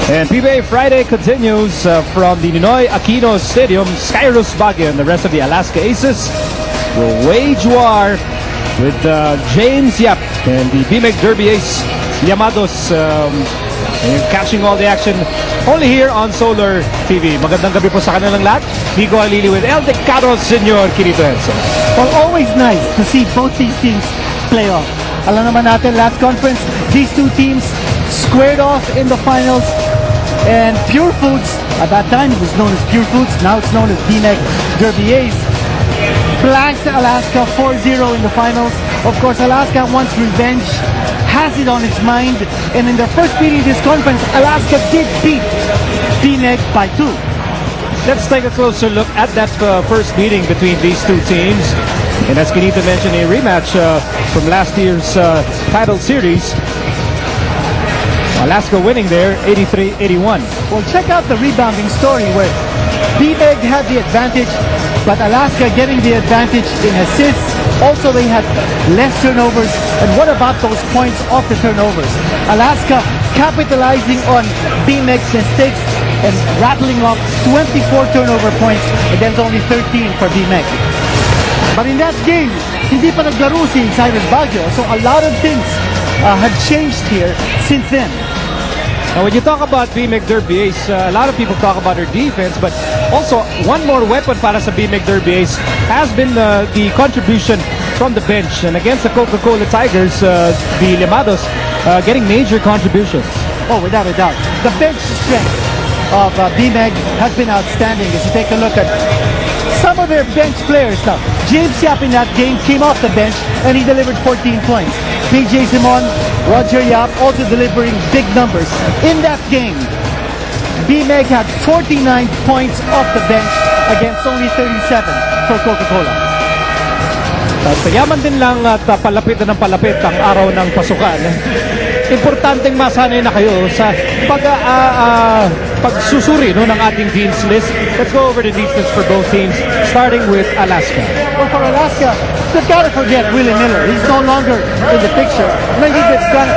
And PBA Friday continues from the Ninoy Aquino Stadium. Skyros Baguio and the rest of the Alaska Aces will wage war with James Yap and the BMEG Derby Ace Llmados, and catching all the action only here on Solar TV. Magandang gabi po sa kanilang lahat. Nico Alili with El Decaro Senyor Kirito Henson. Well, always nice to see both these teams play off. Alam naman natin, last conference, these two teams squared off in the finals. And Pure Foods, at that time it was known as Pure Foods, now it's known as BMEG Derby Ace, blanked Alaska 4-0 in the finals. Of course, Alaska wants revenge, has it on its mind, and in their first meeting this conference, Alaska did beat BMEG by 2. Let's take a closer look at that first meeting between these two teams. And as Kinita mentioned, a rematch from last year's title series. Alaska winning there, 83-81. Well, check out the rebounding story where BMEG had the advantage, but Alaska getting the advantage in assists. Also, they had less turnovers. And what about those points off the turnovers? Alaska capitalizing on BMEG's mistakes and rattling off 24 turnover points against only 13 for BMEG. But in that game, hindi pa naglaro si Cyrus Baguio, so a lot of things have changed here since then. Now, when you talk about BMEG Derby Ace, a lot of people talk about her defense, but also one more weapon para sa BMEG Derby Ace has been the contribution from the bench. And against the Coca-Cola Tigers, the Llmados getting major contributions. Oh, without a doubt. The bench strength of BMEG has been outstanding. As you take a look at some of their bench players now. James Yap in that game came off the bench and he delivered 14 points. PJ Simon, Roger Yap also delivering big numbers. In that game, BMEG had 49 points off the bench against only 37 for Coca-Cola. Yaman din lang at palapit na ng palapit ang araw ng pasukan. Importanteng masanay na kayo sa pagsusuri ng ating teams list. Let's go over the defense for both teams, starting with Alaska. Well, for Alaska, they've got to forget Willie Miller. He's no longer in the picture. Maybe they've done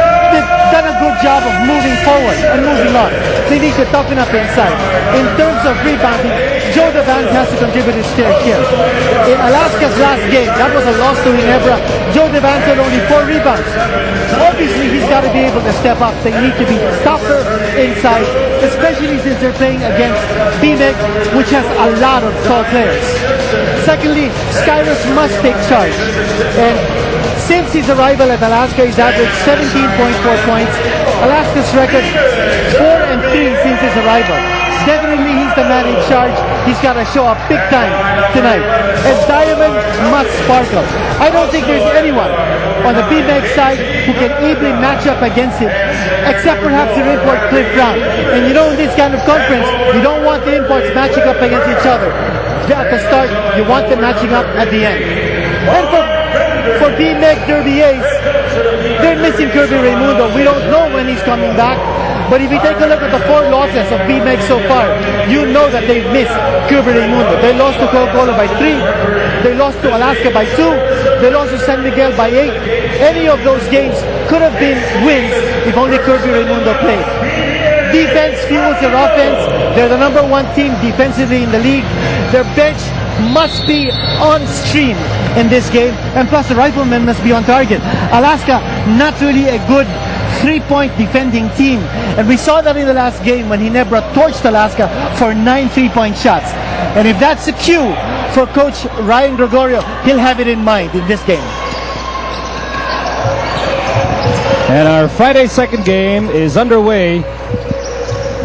a good job of moving forward and moving on. They need to toughen up inside. In terms of rebounding, Joe Devance has to contribute his fair share. In Alaska's last game, that was a loss to Ginebra. Joe Devance had only 4 rebounds. Obviously, he's got to be able to step up. They need to be tougher inside, especially since they're playing against BMEG, which has a lot of tall players. Secondly, Skyros must take charge. And since his arrival at Alaska, he's averaged 17.4 points. Alaska's record 4-3 since his arrival. Definitely he's the man in charge. He's got to show up big time tonight. And Diamond must sparkle. I don't think there's anyone on the BMEG side who can ably match up against him, except perhaps the import Cliff Brown. And you know, in this kind of conference, you don't want the imports matching up against each other. At the start, you want them matching up at the end. And for BMEG Derby Ace, they're missing Kirby Raimundo. We don't know when he's coming back. But if you take a look at the 4 losses of BMEG so far, you know that they've missed Kirby Raimundo. They lost to Coca-Cola by 3. They lost to Alaska by 2. They lost to San Miguel by 8. Any of those games could have been wins if only Kirby Raimundo played. Defense fuels their offense. They're the #1 team defensively in the league. Their bench must be on stream in this game. And plus the riflemen must be on target. Alaska, not really a good 3-point defending team. And we saw that in the last game when Ginebra torched Alaska for 9 3-point shots. And if that's a cue for Coach Ryan Gregorio, he'll have it in mind in this game. And our Friday second game is underway.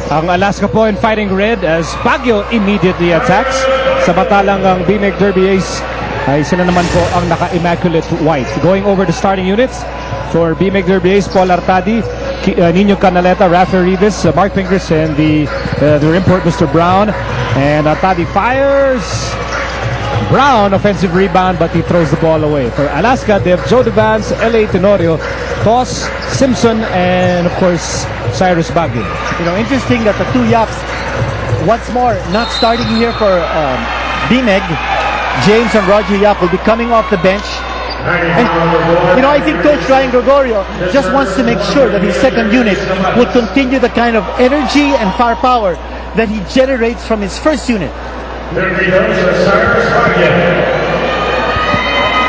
Ang Alaska po in fighting red as Baguio immediately attacks. Samantalang ang BMEG Derby Ace ay sila naman po ang naka-immaculate white. Going over the starting units for BMEG Derby Ace, Paul Artadi, Nino Canaleta, Rafa Rivas, Mark Pincus, and their import, Mr. Brown. And Artadi fires. Brown, offensive rebound, but he throws the ball away. For Alaska, they have Joe Devance, L.A. Tenorio, Toss, Simpson, and of course, Cyrus Baguio. You know, interesting that the 2 Yaps, once more, not starting here for BMEG. James and Roger Yap will be coming off the bench. And, I think Coach Ryan Gregorio just wants to make sure that his second unit would continue the kind of energy and firepower that he generates from his first unit.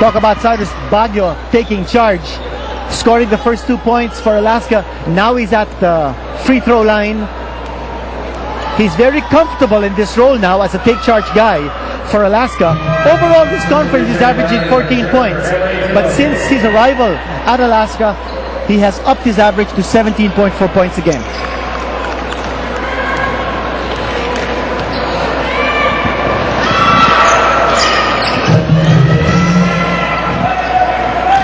Talk about Cyrus Baguio taking charge, scoring the first 2 points for Alaska. Now he's at the free throw line. He's very comfortable in this role now as a take charge guy for Alaska. Overall, this conference is averaging 14 points. But since his arrival at Alaska, he has upped his average to 17.4 points a game.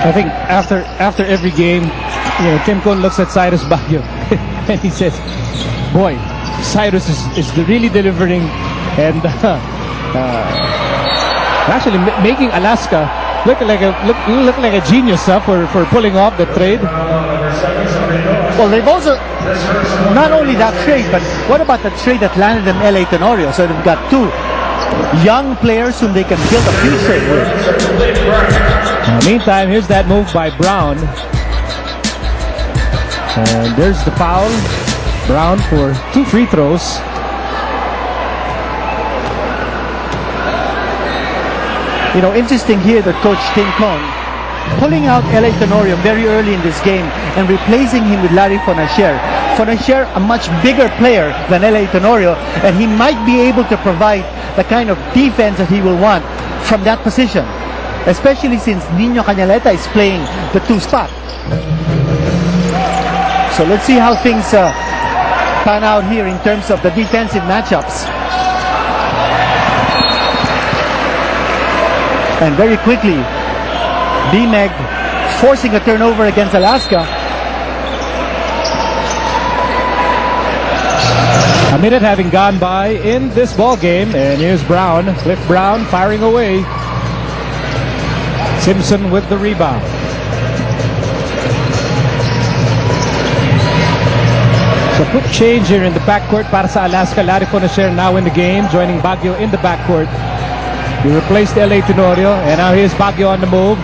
I think after every game, Tim Cone looks at Cyrus Baguio and he says, "Boy, Cyrus is really delivering and actually making Alaska look like a genius for pulling off the trade." Well, they've also not only that trade, but what about the trade that landed in LA Tenorio? So they've got two young players whom they can build a future with. Meantime, here's that move by Brown. And there's the foul. Brown for 2 free throws. Interesting here that Coach Tim Cone pulling out LA Tenorio very early in this game and replacing him with Larry Fonacier. Fonacier, a much bigger player than LA Tenorio, and he might be able to provide the kind of defense that he will want from that position, especially since Nino Cañaleta is playing the 2 spot. So let's see how things pan out here in terms of the defensive matchups. And very quickly, BMEG forcing a turnover against Alaska. A minute having gone by in this ball game, and here's Brown, Cliff Brown firing away. Simpson with the rebound. So quick change here in the backcourt para sa Alaska. Larry Fonacier now in the game, joining Baguio in the backcourt. He replaced LA Tenorio, and now here's Baguio on the move.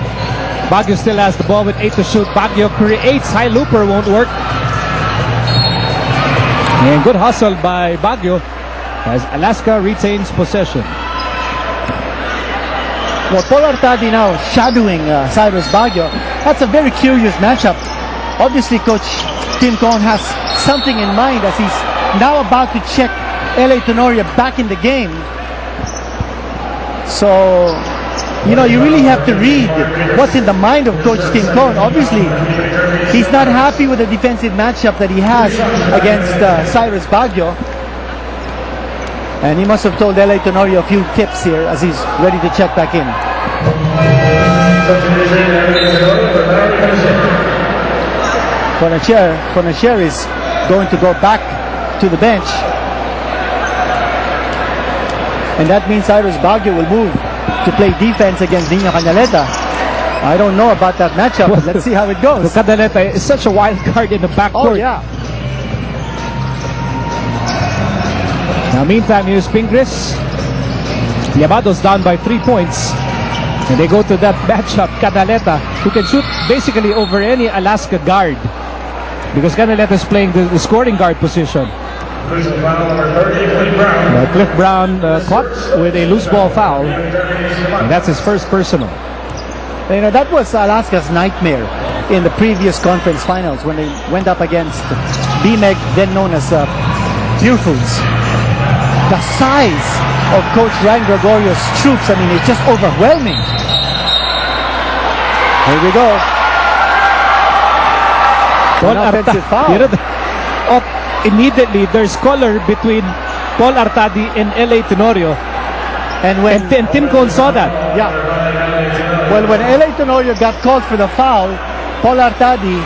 Baguio still has the ball with 8 to shoot. Baguio creates, high looper won't work. And good hustle by Baguio as Alaska retains possession. Well, Paul Artadi now shadowing Cyrus Baguio. That's a very curious matchup. Obviously, Coach Tim Cone has something in mind as he's now about to check LA Tenorio back in the game. So, you really have to read what's in the mind of Coach Tim Cone. Obviously, he's not happy with the defensive matchup that he has against Cyrus Baguio. And he must have told LA Tenorio a few tips here as he's ready to check back in. Fonacier is going to go back to the bench. And that means Cyrus Baguio will move to play defense against Nino Cañaleta. I don't know about that matchup, but let's see how it goes. Cañaleta is such a wild card in the backcourt. Oh, yeah. Now, meantime, here's Pingris. Llmados down by 3 points. And they go to that matchup, Cañaleta, who can shoot basically over any Alaska guard. Because Cañaleta is playing the scoring guard position. Cliff Brown caught with a loose ball foul. And that's his first personal. That was Alaska's nightmare in the previous conference finals when they went up against BMEG, then known as Pure Foods. The size of Coach Ryan Gregorio's troops, it's just overwhelming. Here we go. An offensive foul. Immediately, there's color between Paul Artadi and LA Tenorio. And Tim Cone saw that. Yeah. Well, when LA Tenorio got called for the foul, Paul Artadi